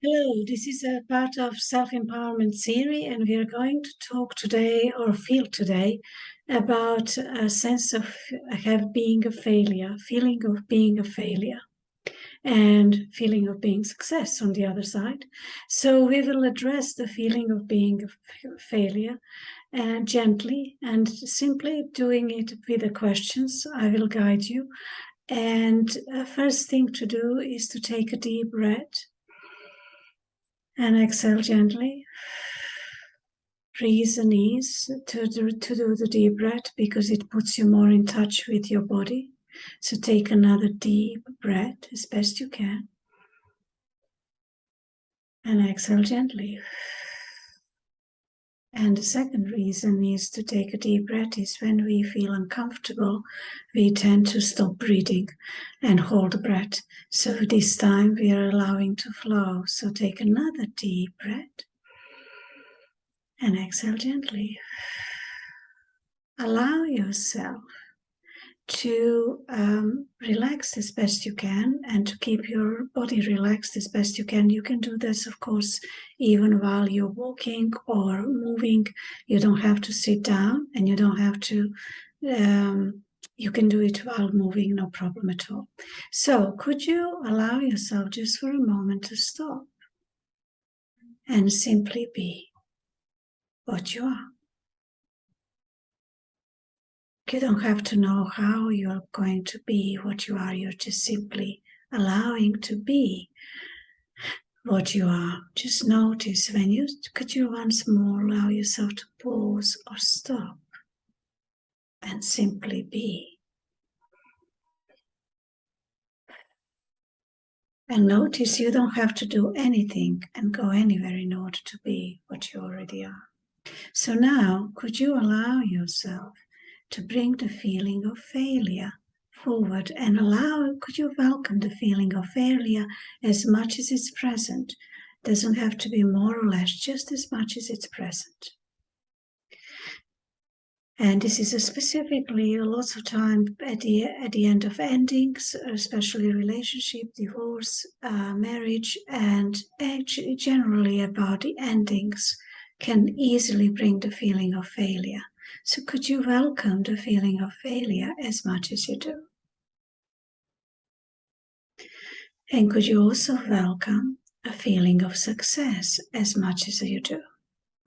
Hello, this is a part of self-empowerment series, and we are going to talk today or feel today about a sense of being a failure, feeling of being a failure, and feeling of being success on the other side. So we will address the feeling of being a failure gently and simply doing it with the questions. I will guide you. And first thing to do is to take a deep breath and exhale gently. Breathe and ease to do the deep breath because it puts you more in touch with your body. So take another deep breath as best you can. And exhale gently. And the second reason is to take a deep breath is when we feel uncomfortable, we tend to stop breathing and hold the breath. So this time we are allowing to flow. So take another deep breath and exhale gently. Allow yourself to relax as best you can and to keep your body relaxed as best you can. You can do this, of course, even while you're walking or moving. You don't have to sit down and you don't have to, you can do it while moving, no problem at all. So could you allow yourself just for a moment to stop and simply be what you are? You don't have to know how you're going to be what you are. You're just simply allowing to be what you are. Just notice could you once more allow yourself to pause or stop and simply be. And notice you don't have to do anything and go anywhere in order to be what you already are. So now, could you allow yourself to bring the feeling of failure forward and could you welcome the feeling of failure as much as it's present? Doesn't have to be more or less, just as much as it's present. And this is specifically lots of time at the end of endings, especially relationship, divorce, marriage, and actually generally about the endings can easily bring the feeling of failure. So could you welcome the feeling of failure as much as you do? And could you also welcome a feeling of success as much as you do?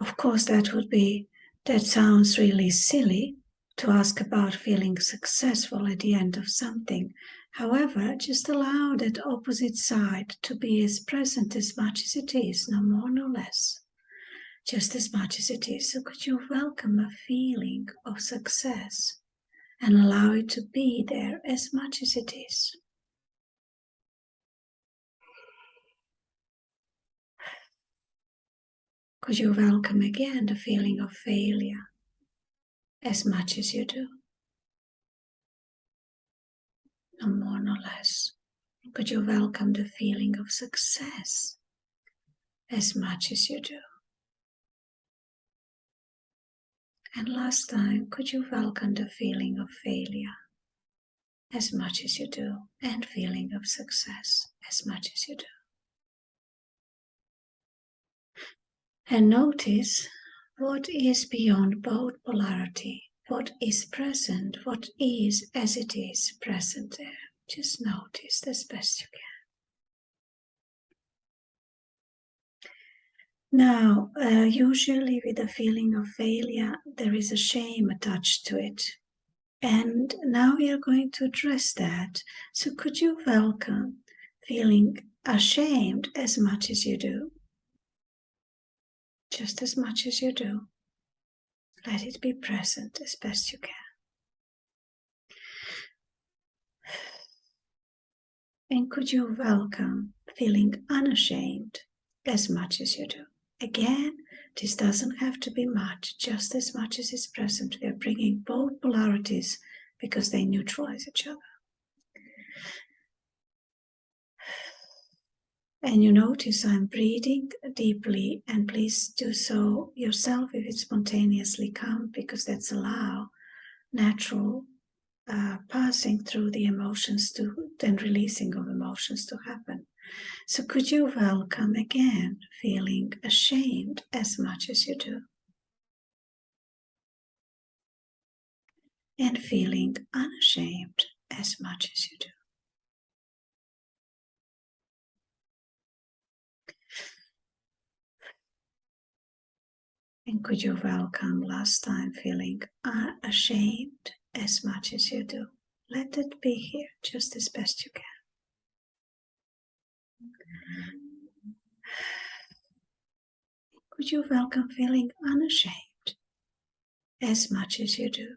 Of course, that sounds really silly to ask about feeling successful at the end of something. However, just allow that opposite side to be as present as much as it is, no more, no less, just as much as it is. So could you welcome a feeling of success and allow it to be there as much as it is? Could you welcome again the feeling of failure as much as you do? No more, no less. Could you welcome the feeling of success as much as you do? And last time, could you welcome the feeling of failure as much as you do, and feeling of success as much as you do? And notice what is beyond both polarity, what is present, what is as it is present there. Just notice as best you can. Now, usually with a feeling of failure, there is a shame attached to it. And now we are going to address that. So could you welcome feeling ashamed as much as you do? Just as much as you do. Let it be present as best you can. And could you welcome feeling unashamed as much as you do? Again, this doesn't have to be much, just as much as is present. We are bringing both polarities because they neutralize each other. And you notice I'm breathing deeply, and please do so yourself if it spontaneously comes, because that's allow natural passing through the emotions to then releasing of emotions to happen. So could you welcome again feeling ashamed as much as you do? And feeling unashamed as much as you do. And could you welcome last time feeling ashamed as much as you do? Let it be here just as best you can. Could you welcome feeling unashamed as much as you do?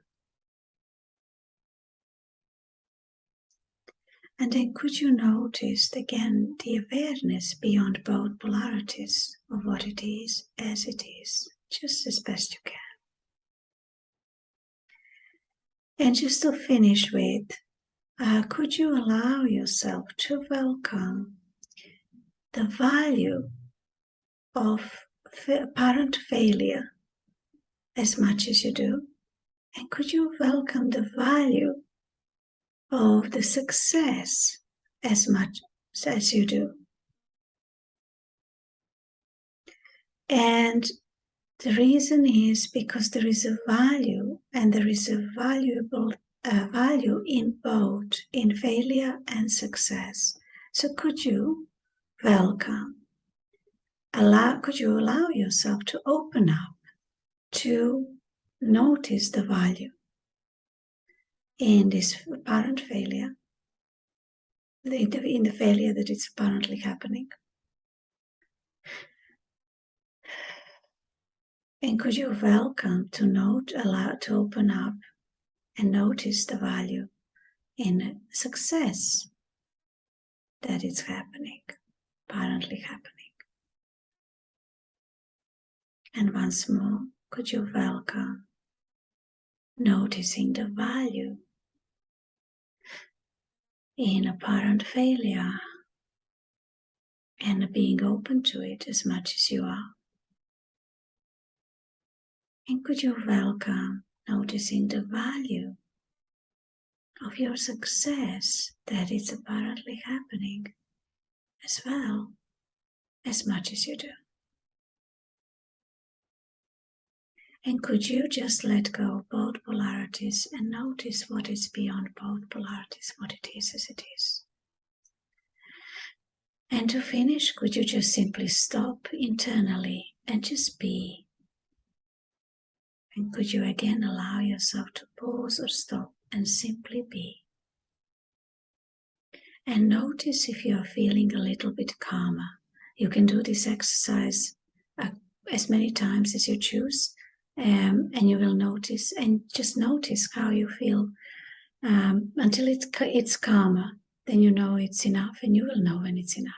And then could you notice again the awareness beyond both polarities of what it is as it is, just as best you can. And just to finish with, could you allow yourself to welcome the value of apparent failure as much as you do? And could you welcome the value of the success as much as you do? And the reason is because there is a value, and there is a valuable value in both, in failure and success. So could you welcome, could you allow yourself to open up to notice the value in this apparent failure, in the failure that is apparently happening? And could you welcome to allow to open up and notice the value in success that is happening, apparently happening? And once more, could you welcome noticing the value in apparent failure and being open to it as much as you are? And could you welcome noticing the value of your success that is apparently happening as well, as much as you do? And could you just let go of both polarities and notice what is beyond both polarities, what it is as it is? And to finish, could you just simply stop internally and just be? And could you again allow yourself to pause or stop and simply be? And notice if you are feeling a little bit calmer. You can do this exercise as many times as you choose, and you will notice, and just notice how you feel until it's calmer. Then you know it's enough, and you will know when it's enough.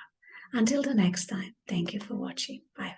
Until the next time, thank you for watching. Bye.